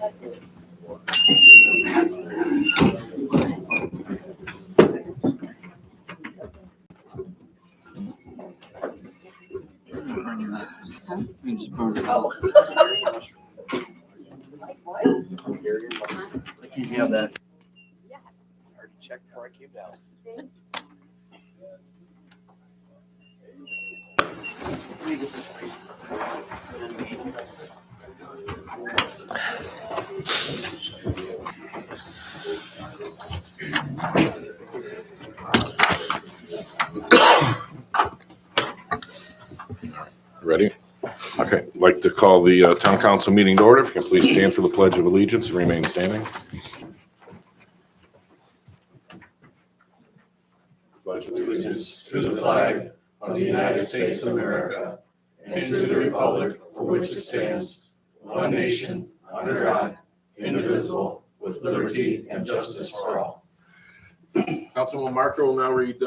I can't have that. I already checked before I came down. Ready? Okay, I'd like to call the town council meeting to order. If you can please stand for the Pledge of Allegiance and remain standing. Pledge of allegiance to the flag of the United States of America and to the republic for which it stands, one nation, under God, indivisible, with liberty and justice for all. Councilman Marker will now read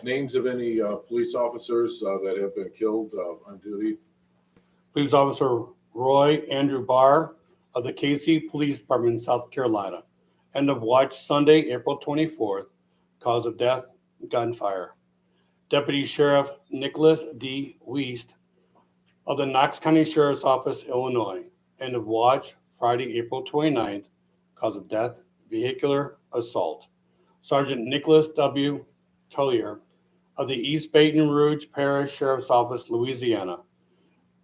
names of any police officers that have been killed on duty. Police Officer Roy Andrew Barr of the KC Police Department, South Carolina. End of watch Sunday, April 24th. Cause of death, gunfire. Deputy Sheriff Nicholas D. Wiest of the Knox County Sheriff's Office, Illinois. End of watch Friday, April 29th. Cause of death, vehicular assault. Sergeant Nicholas W. Tullier of the East Baton Rouge Parish Sheriff's Office, Louisiana.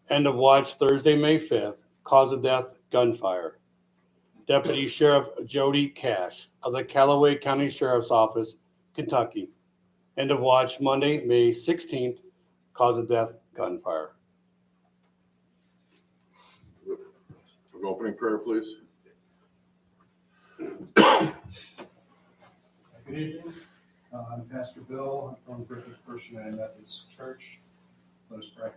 End of watch Thursday, May 5th. Cause of death, gunfire. Deputy Sheriff Jody Cash of the Callaway County Sheriff's Office, Kentucky. End of watch Monday, May 16th. Cause of death, gunfire. Opening prayer, please. Good evening. I'm Pastor Bill. I'm from Griffith First United Methodist Church. Let us pray.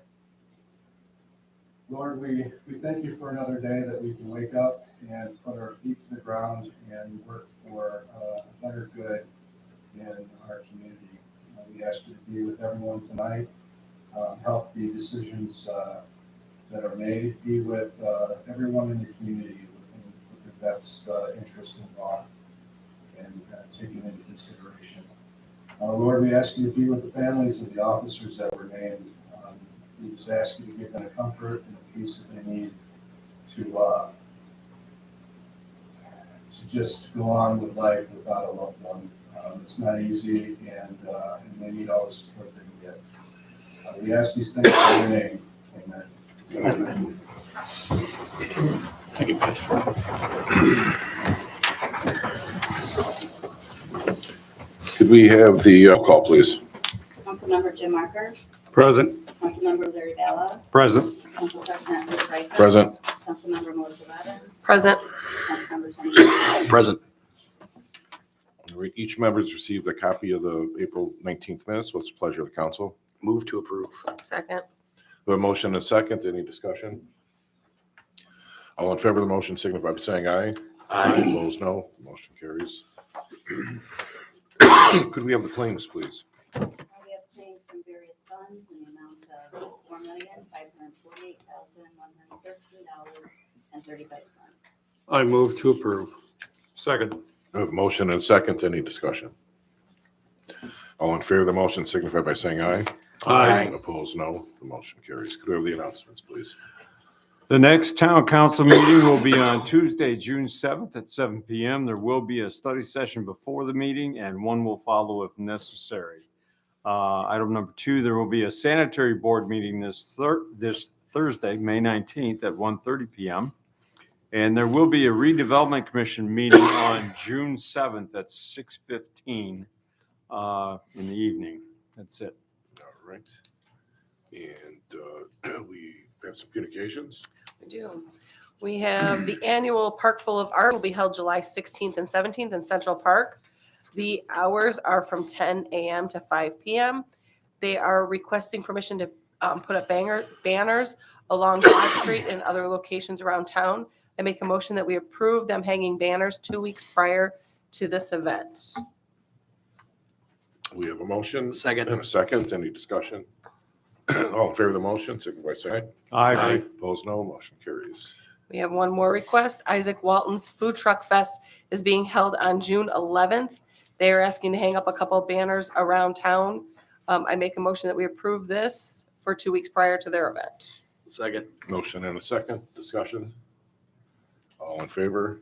Lord, we thank you for another day that we can wake up and put our feet to the ground and work for a better good in our community. We ask you to be with everyone tonight, help the decisions that are made, be with everyone in the community with the best interest involved and taken into consideration. Lord, we ask you to be with the families of the officers that were named. We just ask you to give them a comfort and a peace that they need to just go on with life without a loved one. It's not easy, and they need all the support they can get. We ask these things in your name. Amen. Thank you, Pastor. Could we have the roll call, please? Councilmember Jim Marker. Present. Councilmember Larry Bella. Present. Council President Rick Griffith. Present. Councilmember Melissa Levin. Present. Councilmember Tony. Present. Each member has received a copy of the April 19th minutes. What's the pleasure of the council? Move to approve. Second. We have a motion and a second. Any discussion? All in favor of the motion signify by saying aye. Aye. Opposed, no. Motion carries. Could we have the claims, please? We have claims from various funds in the amount of $4,548,113.35. I move to approve. Second. We have a motion and a second. Any discussion? All in favor of the motion signify by saying aye. Aye. Opposed, no. The motion carries. Could we have the announcements, please? The next town council meeting will be on Tuesday, June 7th at 7 p.m. There will be a study session before the meeting and one will follow if necessary. Item number 2, there will be a sanitary board meeting this Thursday, May 19th at 1:30 p.m. And there will be a redevelopment commission meeting on June 7th at 6:15 in the evening. That's it. All right. And we have some communications. We do. We have the annual Park Full of Art will be held July 16th and 17th in Central Park. The hours are from 10 a.m. to 5 p.m. They are requesting permission to put up banners along Broad Street and other locations around town. I make a motion that we approve them hanging banners 2 weeks prior to this event. We have a motion. Second. And a second. Any discussion? All in favor of the motion signify by saying Aye. aye. Opposed, no. Motion carries. We have one more request. Isaac Walton's Food Truck Fest is being held on June 11th. They are asking to hang up a couple of banners around town. I make a motion that we approve this for 2 weeks prior to their event. Second. Motion and a second. Discussion. All in favor?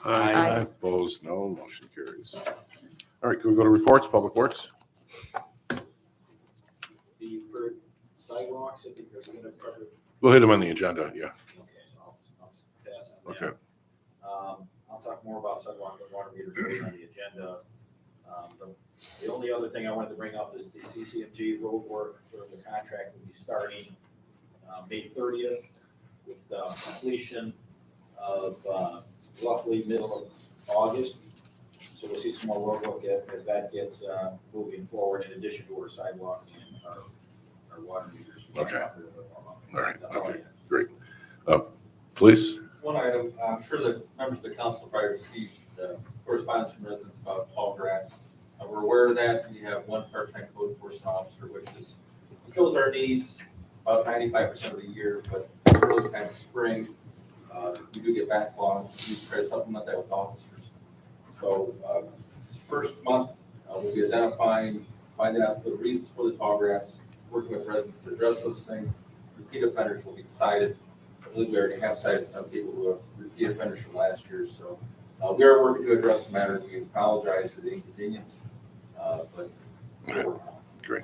Aye. Opposed? No. Motion carries. All right, can we go to reports, Public Works? The for sidewalks, I think there's gonna cover. We'll hit them on the agenda, yeah. Okay, so I'll pass on that. Okay. I'll talk more about sidewalk and water meters later on the agenda. The only other thing I wanted to bring up is the CCMG road work for the contract will be starting May 30th with completion of roughly middle of August. So we'll see some more road work as that gets moving forward in addition to our sidewalk and our water meters. Okay. All right, That's all I okay, have. great. Police? One item, I'm sure that members of the council probably received correspondence from residents about tall grass. We're aware of that. We have one part-time code enforcement officer, which fulfills our needs about 95% of the year, but for those kind of spring, we do get backlogs. We try to supplement that with officers. So first month, we'll be identifying, finding out the reasons for the tall grass, working with residents to address those things. Repeat offenders will be cited. I believe we already have cited some people who have repeat offenders from last year. So we are working to address the matter. We apologize for the inconvenience, but we're working on it. Great.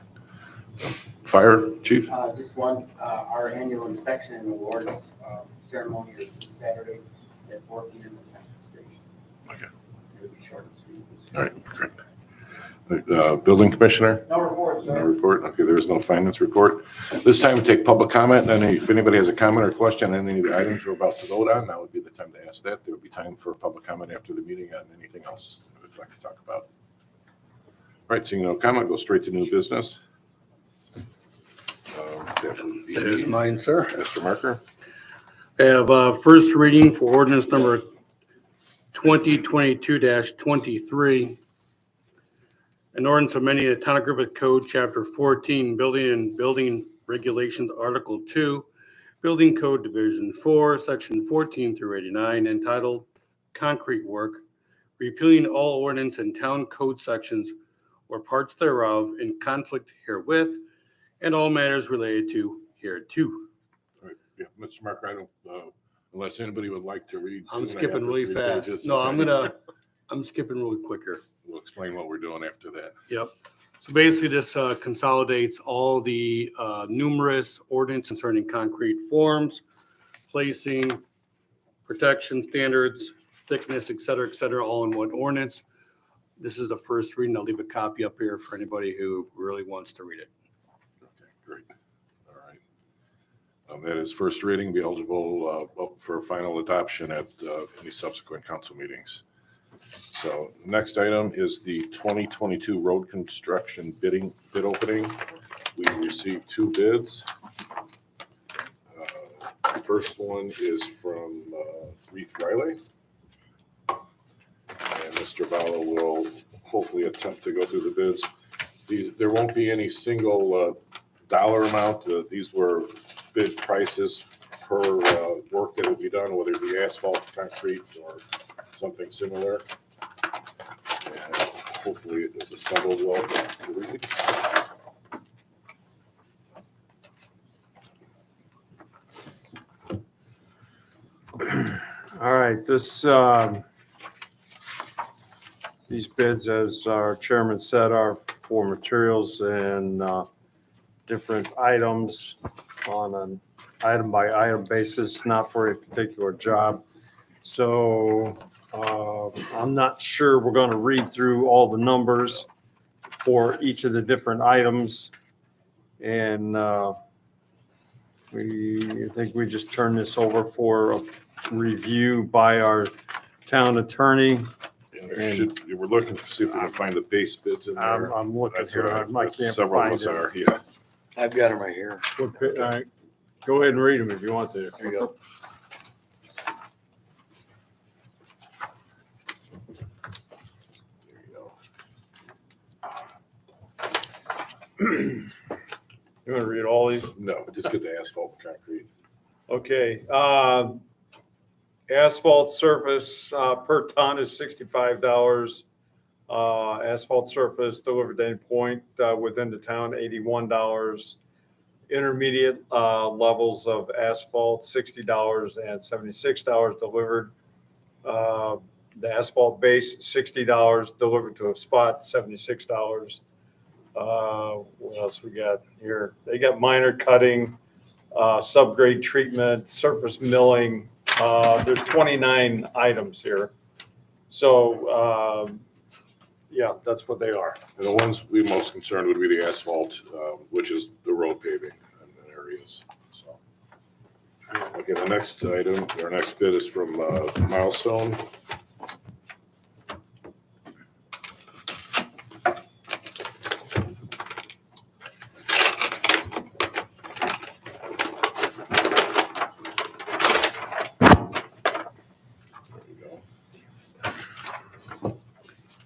Fire, Chief? Just one, our annual inspection and awards ceremony is Saturday at 4 p.m. at Central Station. Okay. It'll be short and sweet. All right, great. Building Commissioner? No report, No report. Okay, there is no finance report. This time, take public comment. And if anybody has a comment or question on any of the items we're about to vote on, now would be the time to ask that. There will be time for public comment after the meeting on anything else we'd like to talk about. All right, seeing no comment, go straight to new business. That would be That is mine, sir. Mr. Marker. I have first reading for ordinance number 2022-23. An ordinance amending the Town of Griffith Code, Chapter 14, Building and Building Regulations, Article 2, Building Code Division 4, Section 14 through 89, entitled Concrete Work, repealing all ordinance and town code sections or parts thereof in conflict herewith, and all matters related to hereto. All right, yeah, Mr. Marker, I don't, unless anybody would like to read. I'm 2.5 skipping or really 3 fast. pages. No, Okay. I'm skipping really quicker. We'll explain what we're doing after that. Yep. So basically, this consolidates all the numerous ordinance concerning concrete forms, placing, protection standards, thickness, et cetera, all in one ordinance. This is the first reading. I'll leave a copy up here for anybody who really wants to read it. Okay, great. All right. That is first reading, be eligible up for final adoption at any subsequent council meetings. So next item is the 2022 road construction bid opening. We received 2 bids. The first one is from Reith Riley. And Mr. Vallow will hopefully attempt to go through the bids. There won't be any single dollar amount. These were bid prices per work that will be done, whether it be asphalt, concrete, or something similar. And hopefully it is assembled well to read. All right, these bids, as our chairman said, are for materials and different items on an item-by-item basis, not for a particular job. So I'm not sure we're going to read through all the numbers for each of the different items. And I think we just turn this over for a review by our town attorney. And we're looking to see if we can find the base bids in there. I'm looking That's here. what I can't several of find us it. are, yeah. I've got them right here. All right, go ahead and read them if you want to. There you go. You want to read all these? No, just get the asphalt and concrete. Okay. Asphalt surface per ton is $65. Asphalt surface delivered at any point within the town, $81. Intermediate levels of asphalt, $60 and $76 delivered. The asphalt base, $60 delivered to a spot, $76. What else we got here? They got minor cutting, subgrade treatment, surface milling. There's 29 items here. So, yeah, that's what they are. And the ones we most concerned would be the asphalt, which is the road paving in areas, so. Okay, the next item, our next bid is from Milestone. There we go.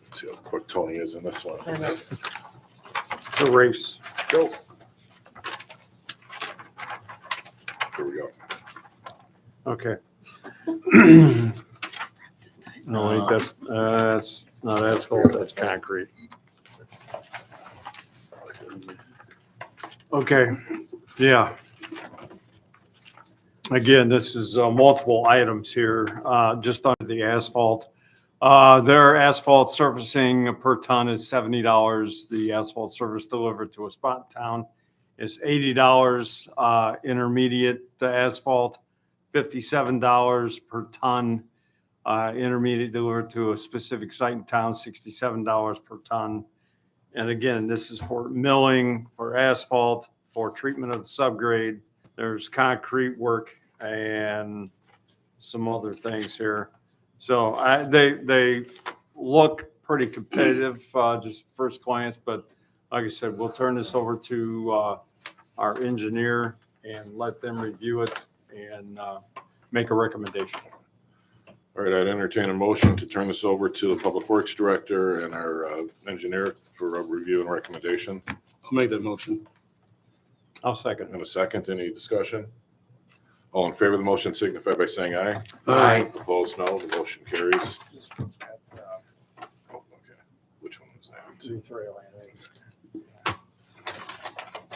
Let's see how quick Tony is in this one. It's a race. Go. Here we go. Okay. No, I think that's not asphalt, that's concrete. Okay, yeah. Again, this is multiple items here, just under the asphalt. Their asphalt surfacing per ton is $70. The asphalt surface delivered to a spot in town is $80. Intermediate asphalt, $57 per ton. Intermediate delivered to a specific site in town, $67 per ton. And again, this is for milling, for asphalt, for treatment of the subgrade. There's concrete work and some other things here. So they look pretty competitive, just first glance, but like I said, we'll turn this over to our engineer and let them review it and make a recommendation. All right, I'd entertain a motion to turn this over to the Public Works Director and our engineer for a review and recommendation. I'll make that motion. I'll second. In a second, any discussion? All in favor of the motion signify by saying aye. Aye. Opposed, no. The motion carries. Oh, okay. Which one was that?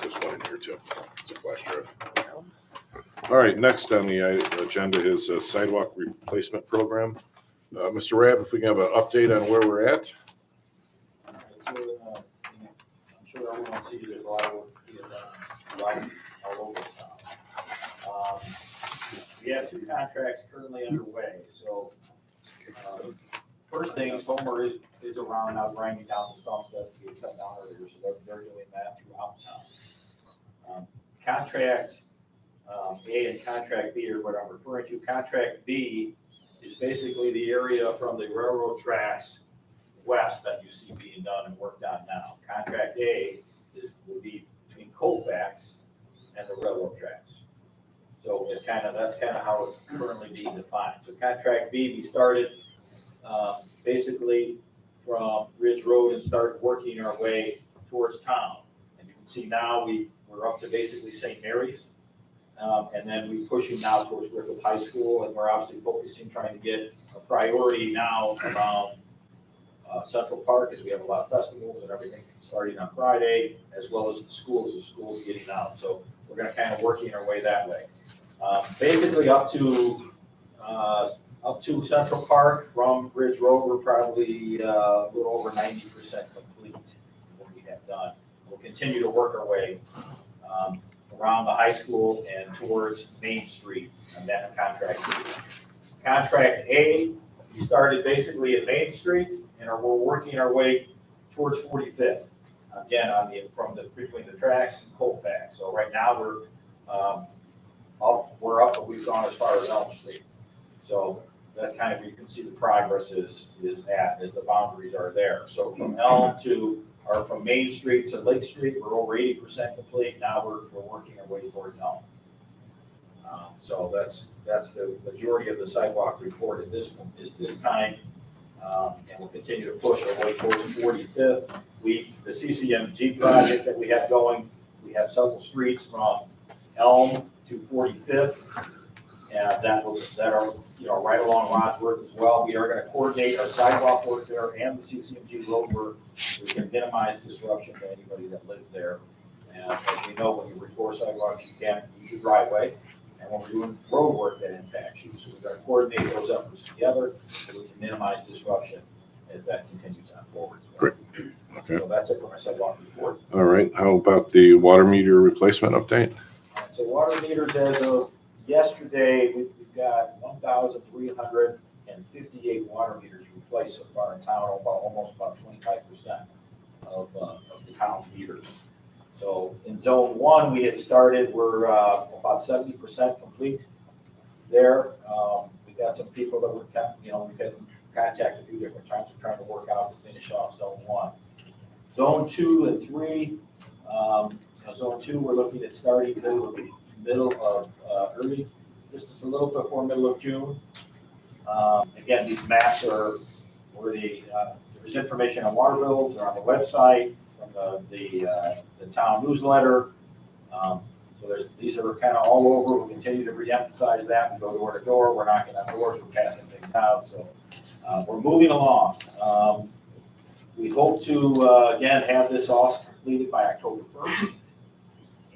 There's one in here too. It's a flash drive. All right, next on the agenda is a sidewalk replacement program. Mr. Rabb, if we can have an update on where we're at? All right, so, I'm sure everyone sees there's a lot of work being done all over town. We have 2 contracts currently underway, so, first thing is Homer is around now grinding down the stumps that we cut down earlier, so they're doing that throughout town. Contract A and contract B are what I'm referring to. Contract B is basically the area from the railroad tracks west that you see being done and worked on now. Contract A would be between Colfax and the railroad tracks. So that's kind of how it's currently being defined. So contract B, we started basically from Ridge Road and started working our way towards town. And you can see now we're up to basically St. Mary's. And then we're pushing now towards Griffith High School, and we're obviously focusing, trying to get a priority now around Central Park, as we have a lot of festivals and everything starting on Friday, as well as the schools getting out. So we're gonna kind of working our way that way. Basically up to Central Park from Ridge Road, we're probably a little over 90% complete what we have done. We'll continue to work our way around the high school and towards Main Street on that contract. Contract A, we started basically at Main Street and we're working our way towards 45th. Again, between the tracks and Colfax. So right now we're up, but we've gone as far as Elm Street. So that's kind of where you can see the progress is at, as the boundaries are there. So from Elm from Main Street to Lake Street, we're over 80% complete. Now we're working our way towards Elm. So that's the majority of the sidewalk report at this time. And we'll continue to push our way towards 45th. The CCMG project that we have going, we have several streets from Elm to 45th and that are, right along Wadsworth as well. We are gonna coordinate our sidewalk work there and the CCMG road work. So we can minimize disruption to anybody that lives there. And as we know, when you restore sidewalks, you can't use your driveway. And when we're doing road work, that impacts you. So we're gonna coordinate those efforts together so we can minimize disruption as that continues on forward. Great. Okay. So that's it for my sidewalk report. All right. How about the water meter replacement update? And so water meters as of yesterday, we've got 1,358 water meters replaced so far in town, almost about 25% of the town's meters. So in zone 1, we had started, we're about 70% complete there. We got some people that we've had contact a few different times. We're trying to work out to finish off zone 1. Zone 2 and 3, zone 2, we're looking at starting middle of early, just a little before middle of June. Again, these maps are where there's information on water bills, they're on the website, from the town newsletter. These are kind of all over. We continue to reemphasize that. We go door to door. We're knocking on doors. We're passing things out. So we're moving along. We hope to, again, have this all completed by October 1st.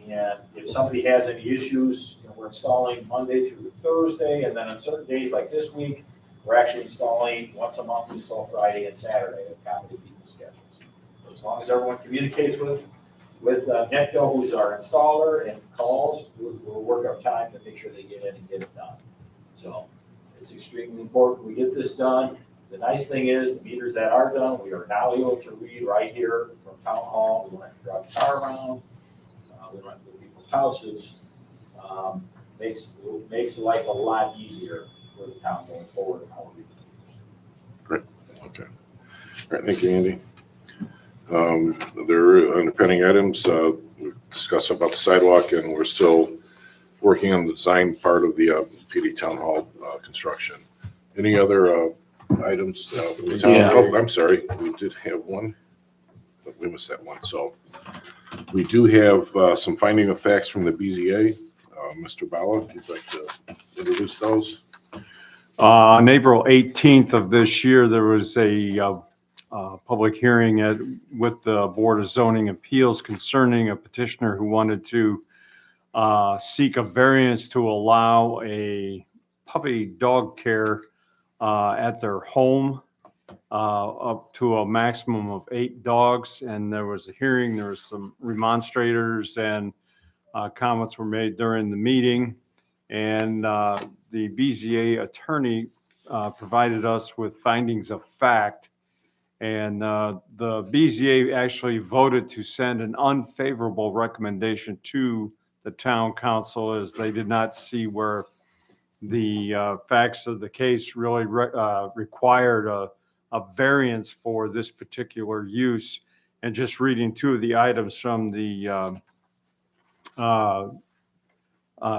And if somebody has any issues, we're installing Monday through Thursday. And then on certain days like this week, we're actually installing once a month. We install Friday and Saturday to accommodate people's schedules. So as long as everyone communicates with NETCO, who's our installer, and calls, we'll work our time to make sure they get in and get it done. So it's extremely important we get this done. The nice thing is the meters that are done, we are now able to read right here from town hall. We don't have to drive the car around. We don't have to go to people's houses. Makes life a lot easier for the town going forward. Great. Okay. All right. Thank you, Andy. There are under pending items. We discussed about the sidewalk, and we're still working on the design part of the PD Town Hall construction. Any other items? From the town? Yeah. Oh, I'm sorry. We did have one. But we missed that one. So we do have some finding of facts from the BZA. Mr. Bala, if you'd like to introduce those. On April 18th of this year, there was a public hearing with the Board of Zoning Appeals concerning a petitioner who wanted to seek a variance to allow a puppy dog care at their home up to a maximum of 8 dogs. And there was a hearing, there was some remonstrators, and comments were made during the meeting. And the BZA attorney provided us with findings of fact. And the BZA actually voted to send an unfavorable recommendation to the town council, as they did not see where the facts of the case really required a variance for this particular use. And just reading 2 of the items from the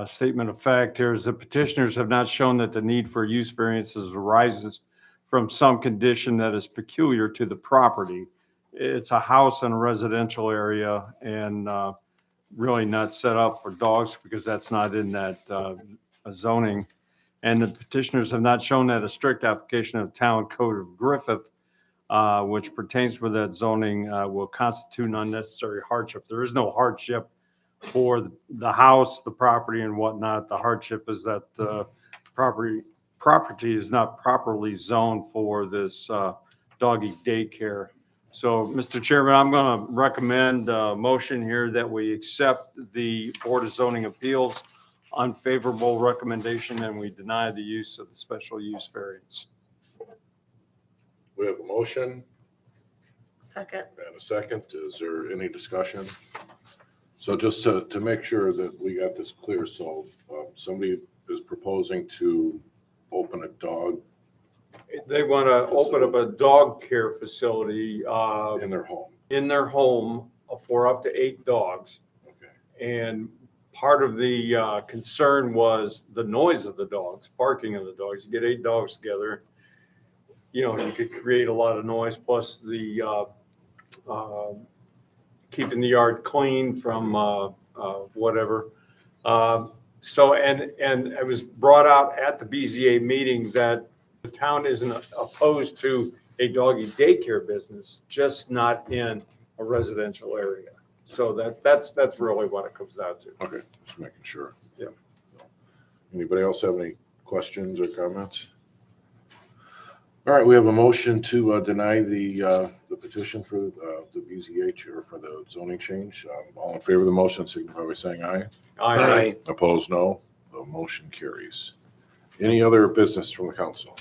statement of fact here is the petitioners have not shown that the need for use variances arises from some condition that is peculiar to the property. It's a house in a residential area and really not set up for dogs because that's not in that zoning. And the petitioners have not shown that a strict application of Town Code of Griffith, which pertains to that zoning, will constitute an unnecessary hardship. There is no hardship for the house, the property, and whatnot. The hardship is that the property is not properly zoned for this doggy daycare. So, Mr. Chairman, I'm going to recommend a motion here that we accept the Board of Zoning Appeals unfavorable recommendation and we deny the use of the special use variance. We have a motion Second. and a second. Is there any discussion? So just to make sure that we got this clear, so somebody is proposing to open a dog They want to open up a dog care facility in their home. For up to 8 dogs. Okay. And part of the concern was the noise of the dogs, barking of the dogs. You get 8 dogs together, you could create a lot of noise, plus the keeping the yard clean from whatever. So, and it was brought out at the BZA meeting that the town isn't opposed to a doggy daycare business, just not in a residential area. So that's really what it comes down to. Okay, just making sure. Yeah. Anybody else have any questions or comments? All right, we have a motion to deny the petition for the BZH or for the zoning change. All in favor of the motion, signify by saying aye. Aye. Opposed, no. The motion carries. Any other business from the council?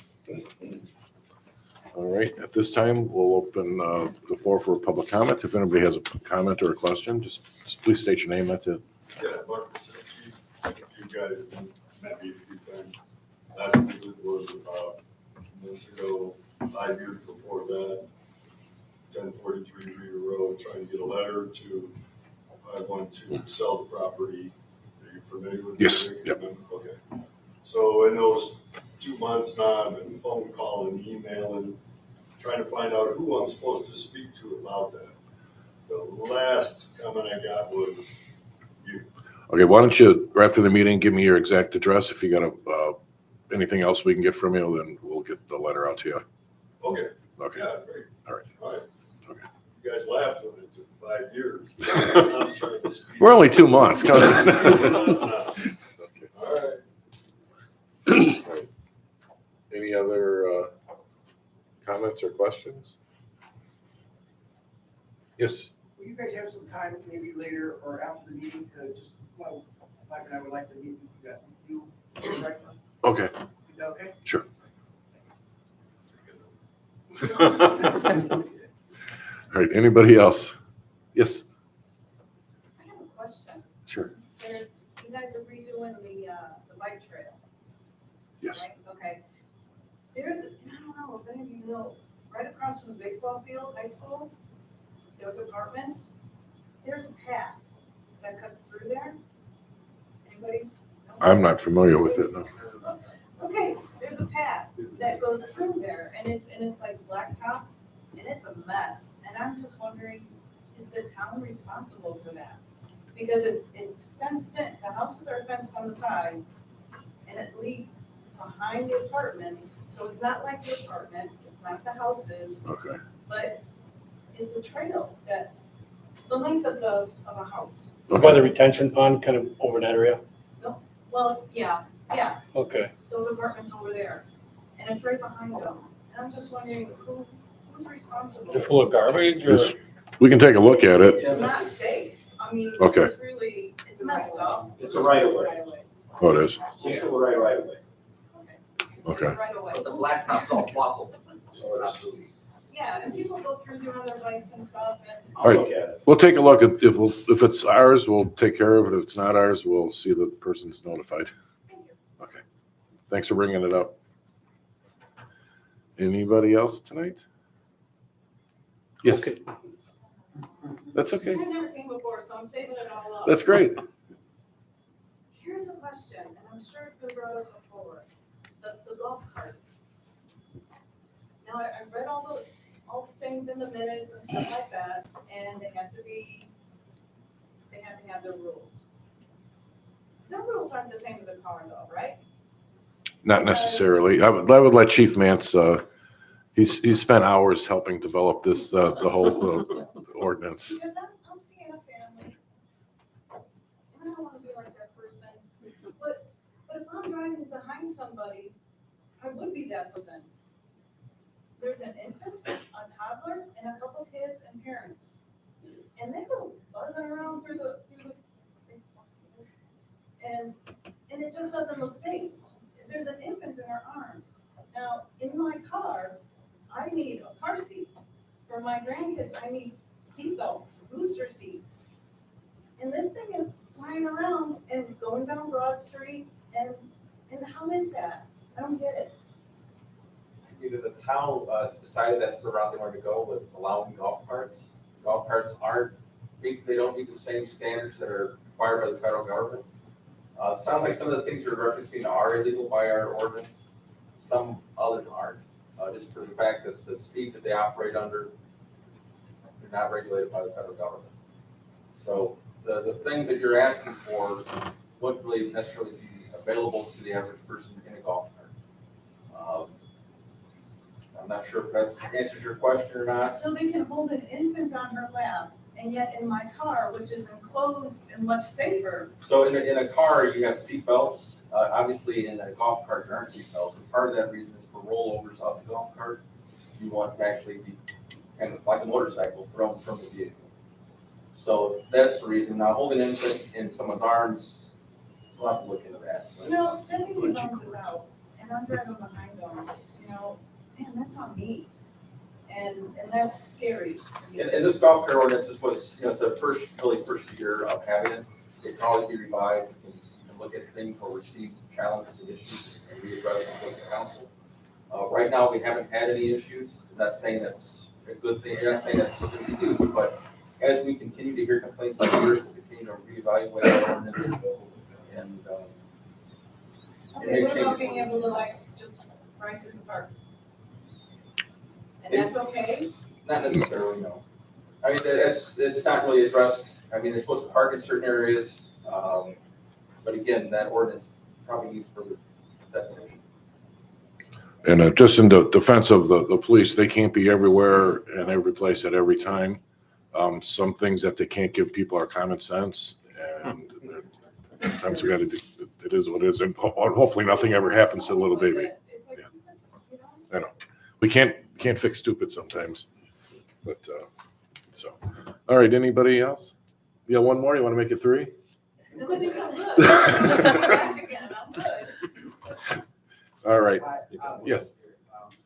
All right, at this time, we'll open the floor for public comment. If anybody has a comment or a question, just please state your name, that's it. Yeah, Mark Krasinski. You guys have met me a few times. Last visit was about months ago, 5 years before that. 1043 Reeder Road, trying to get a letter to, I want to sell the property. Are you familiar with Yes, this? yep. Okay. So in those 2 months now, I've been phone calling, emailing, trying to find out who I'm supposed to speak to about that. The last comment I got was you. Okay, why don't you, right after the meeting, give me your exact address. If you got anything else we can get from you, then we'll get the letter out to you. Okay. Okay, Yeah, great. all right. All right. Okay. You guys laughed when it took 5 years. I'm trying to speed We're only up. 2 months. Come on. Okay. All right. All right. Any other comments or questions? Yes. Will you guys have some time, maybe later or after the meeting, to just, well, Mike and I would like to meet with you, Mr. Reichman? Okay, Is that okay? sure. All right, anybody else? Yes, I have a question. sure. You guys are redoing the bike trail, Yes. right? Okay. There's, I don't know, if any of you know, right across from the baseball field, high school, those apartments, there's a path that cuts through there. Anybody know? I'm not familiar with it, no. Okay, there's a path that goes through there and it's like blacktop and it's a mess. And I'm just wondering, is the town responsible for that? Because it's fenced in, the houses are fenced on the sides and it leads behind the apartments. So it's not like the apartment, it's not the houses, Okay, but it's a trail that, the length of a house. It's by the retention pond, kind of over that area. Well, yeah, Okay. those apartments over there. And it's right behind them. And I'm just wondering who's responsible? Is it full of garbage or? Yes. We can take a look at it. It's not safe. I mean, Okay. it's really, it's messed up. It's a right of way. Oh, it is. It's still a right of way. Okay. Right away. But the blacktop don't waffle. So it's, Yeah, and people go through there on their bikes and stuff and. I'll look at it. We'll take a look at, if it's ours, we'll take care of it. If it's not ours, we'll see the person's notified. Okay. Thanks for bringing it up. Anybody else tonight? Yes. Okay. That's okay. I've never came before, so I'm saving it all up. That's great. Here's a question, and I'm sure it's been brought up before. The golf carts. Now, I read all the things in the minutes and stuff like that, and they have to have their rules. Their rules aren't the same as a car though, right? Not necessarily. I would let Chief Mance, he's spent hours helping develop this, the whole ordinance. Because I'm seeing a family, and I don't wanna be like that person, but if I'm driving behind somebody, I would be that person. There's an infant, a toddler, and a couple kids and parents. And they go buzzing around through the and it just doesn't look safe. There's an infant in her arms. Now, in my car, I need a car seat. For my grandkids, I need seat belts, booster seats. And this thing is flying around and going down Broad Street, and how is that? I don't get it. Either the town decided that's the route they wanted to go with allowing golf carts. Golf carts they don't meet the same standards that are required by the federal government. Sounds like some of the things you're referencing are illegal by our ordinance. Some others aren't, just for the fact that the speeds that they operate under are not regulated by the federal government. So the things that you're asking for wouldn't really necessarily be available to the average person in a golf cart. I'm not sure if that's answers your question or not. So they can hold an infant on her lap, and yet in my car, which is enclosed and much safer. So in a car, you have seat belts. Obviously, in a golf cart, there aren't seat belts. And part of that reason is for rollovers off the golf cart. You want to actually be kind of like a motorcycle thrown from the vehicle. So that's the reason. Now, holding an infant in someone's arms, we'll have to look into that. You know, that thing bounces out, and I'm driving behind them, you know, man, that's on me. And that's scary. And this golf cart ordinance, this was, it's the first year of having it. It can always be revised. You can look at things or receive some challenges and issues and readdress them with the council. Right now, we haven't had any issues. I'm not saying that's a good thing. I'm not saying that's an excuse, but as we continue to hear complaints like yours, we'll continue to reevaluate our ordinance and Okay, what about being able to like just ride through the park? And that's okay? Not necessarily, no. I mean, it's not really addressed. I mean, they're supposed to park in certain areas. But again, that ordinance probably needs further definition. And just in the defense of the police, they can't be everywhere and every place at every time. Some things that they can't give people are common sense, and sometimes we got to do. It is what it is, and hopefully nothing ever happens to a little baby. I know we can't fix stupid sometimes, but so. All right, anybody else? Yeah, one more. You want to make it 3? No, I think I'm good. I'm good. All right. Yes.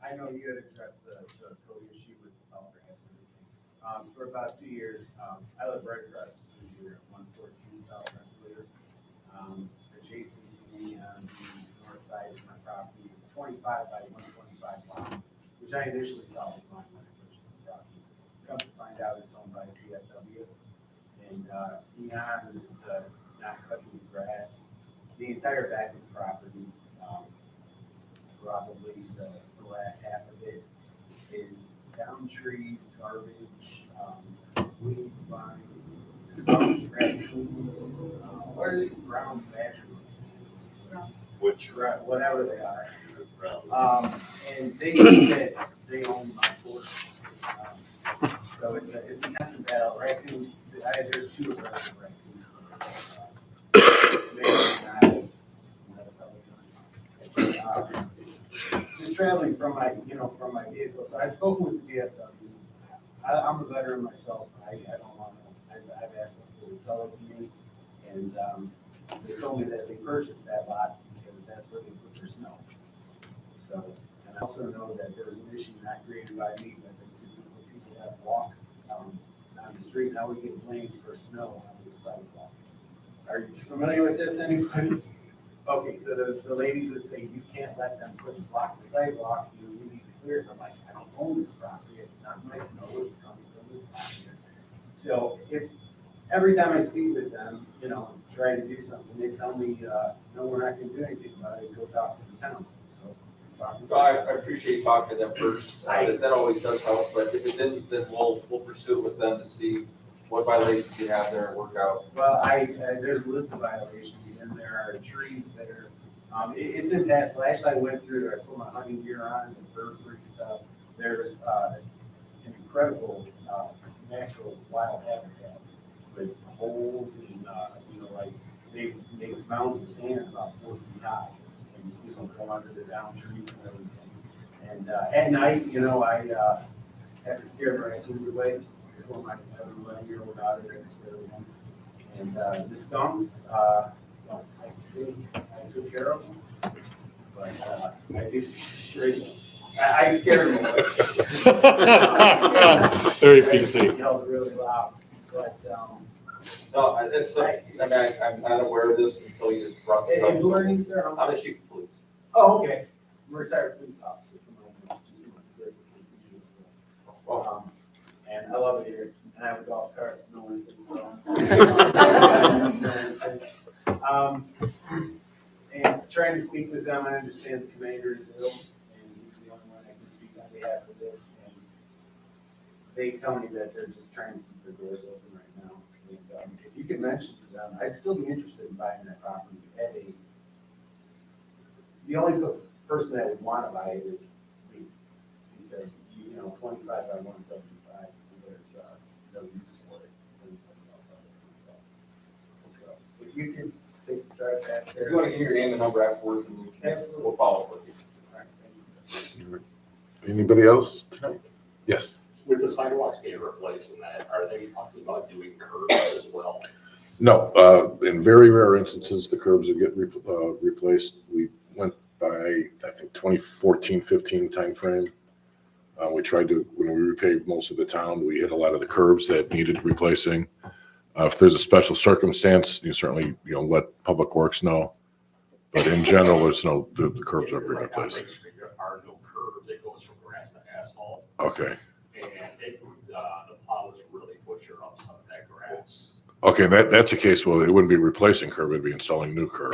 I know you had addressed the code issue with the tall grass and everything. For about 2 years, I live right across the street here at 114 South Rensselaer. Adjacent to me on the north side of my property is a 25 by 125 lot, which I initially thought was mine when I purchased the property. Come to find out it's owned by a PFW. And beyond the not cutting the grass, the entire back of the property, probably the last half of it is down trees, garbage, weeds, vines, skunks, raccoons, brown badger, whatever they are. And they said they own my quarter. So it's a mess of battle. Raccoons, there's 2 aggressive raccoons. Just traveling from my vehicle. So I've spoken with the DFW. I'm a veteran myself. I don't want to. I've asked them to sell it to me, and they told me that they purchased that lot because that's where they put their snow. So, and I also know that there was an issue not created by me, but people that walk down the street. Now we get blamed for snow on the sidewalk. Are you familiar with this, anybody? Okay, so the ladies would say, you can't let them block the sidewalk, you need to clear it. I'm like, I don't own this property, it's not my snow, it's coming from this lot here. So if, every time I speak with them, try to do something, they tell me, no, we're not gonna do anything about it, go talk to the town. So I appreciate talking to them first. That always does help, but if it didn't, then we'll pursue it with them to see what violations you have there and work out. Well, there's a list of violations, and there are trees that are, it's impassable. Actually, I went through there, I put my hunting gear on, and bird-free stuff. There's an incredible natural wild habitat with holes and, like they mounds of sand about 4 feet high, and go under the down trees and everything. And at night, I have to scare the raccoons away. Before my 11-year-old daughter that scared them. And the skunks, I took care of them, but I just straight them. I scared them. Very PC. I yelled really loud, but No, I'm not aware of this until you just brought this up. and who are you, sir? I'm the chief of police. Oh, okay. I'm a retired police officer. And I love it here. And I have a golf cart. No one thinks so. And trying to speak with them, I understand the commander is ill, and he's the only one that can speak on behalf of this. And they tell me that they're just trying to keep their doors open right now. And, if you could mention to them, I'd still be interested in buying that property at the only person that would want to buy it is me. Because, 25 by 175, there's, no use for it. Anybody else out there, so. If you could take the drive past If there. you want to give your name and number afterwards, and we'll follow up with you. All right, thank you, sir. Anybody else tonight? Yes. With the sidewalks being replaced and that, are they talking about doing curbs as well? No, in very rare instances, the curbs will get replaced. We went by, I think, 2014, 15 timeframe. We tried to, when we repaved most of the town, we hit a lot of the curbs that needed replacing. If there's a special circumstance, you certainly, let Public Works know. But in general, the curbs are being Like on replaced. Lake Street, there are no curbs, it goes from grass to asphalt, Okay. and the plows really butcher up some of that grass. Okay, that's a case, well, it wouldn't be replacing curb, it'd be installing new curb.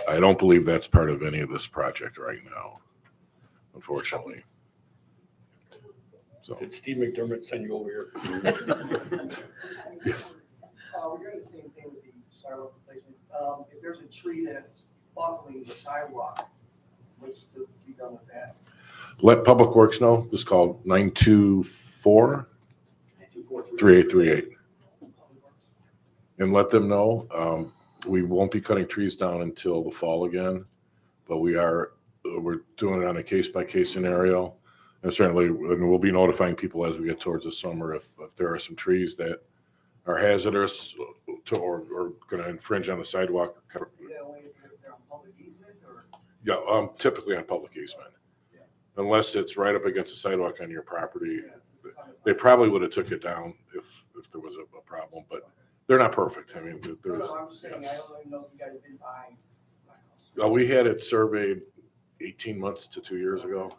I don't believe that's part of any of this project right now, unfortunately. So, Did Steve McDermott send you over here? yes. We're doing the same thing with the sidewalk replacement. If there's a tree that's buckling the sidewalk, what's to be done with that? Let Public Works know, just call 924-3838. And let them know, we won't be cutting trees down until the fall again, but we're doing it on a case-by-case scenario. And certainly, and we'll be notifying people as we get towards the summer if there are some trees that are hazardous or going to infringe on the sidewalk. Yeah, only if they're on public easement or? Yeah, typically on public easement. Unless it's right up against the sidewalk on your property. They probably would have took it down if there was a problem, but they're not perfect. I mean, there's. No, I'm just saying, I don't even know if you guys have been buying my house. We had it surveyed 18 months to 2 years ago.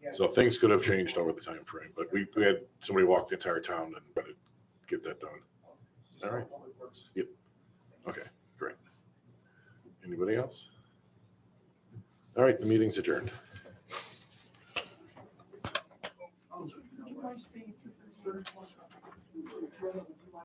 Yeah. So things could have changed over the time frame, but we had somebody walk the entire town and try to get that done. All right. Public Works. Yep. Okay, great. Anybody else? All right, the meeting's adjourned. Do you mind staying to the third one?